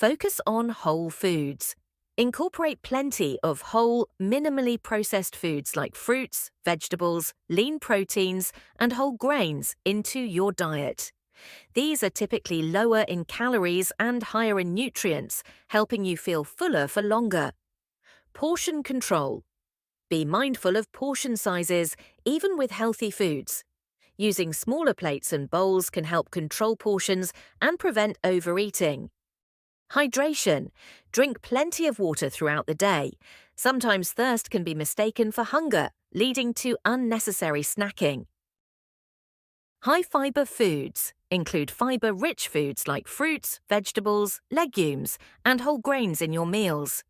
Focus on whole foods. Incorporate plenty of whole, minimally processed foods like fruits, vegetables, lean proteins, and whole grains into your diet. These are typically lower in calories and higher in nutrients, helping you feel fuller for longer. Portion control. Be mindful of portion sizes, even with healthy foods. Using smaller plates and bowls can help control portions and prevent overeating. Hydration. Drink plenty of water throughout the day. Sometimes thirst can be mistaken for hunger, leading to unnecessary snacking. High-fiber foods include fiber-rich foods like fruits, vegetables, legumes, and whole grains in your meals.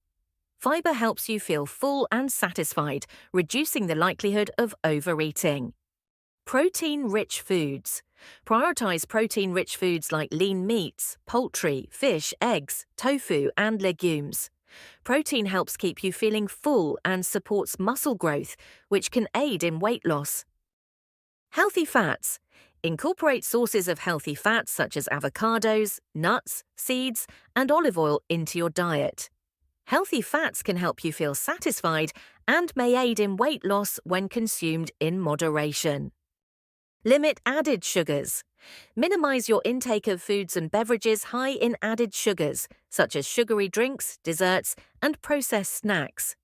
Fiber helps you feel full and satisfied, reducing the likelihood of overeating. Protein-rich foods. Prioritize protein-rich foods like lean meats, poultry, fish, eggs, tofu, and legumes. Protein helps keep you feeling full and supports muscle growth, which can aid in weight loss. Healthy fats. Incorporate sources of healthy fats such as avocados, nuts, seeds, and olive oil into your diet. Healthy fats can help you feel satisfied and may aid in weight loss when consumed in moderation. Limit added sugars. Minimize your intake of foods and beverages high in added sugars, such as sugary drinks, desserts, and processed snacks.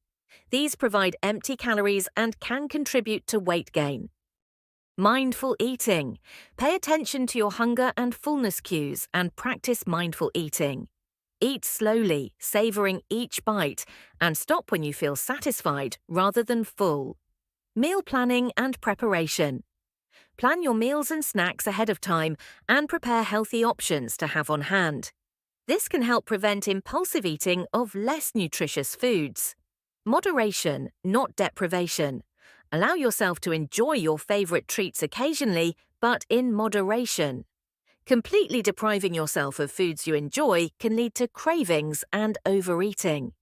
These provide empty calories and can contribute to weight gain. Mindful eating. Pay attention to your hunger and fullness cues and practice mindful eating. Eat slowly, savoring each bite, and stop when you feel satisfied rather than full. Meal planning and preparation. Plan your meals and snacks ahead of time and prepare healthy options to have on hand. This can help prevent impulsive eating of less nutritious foods. Moderation, not deprivation. Allow yourself to enjoy your favorite treats occasionally, but in moderation. Completely depriving yourself of foods you enjoy can lead to cravings and overeating.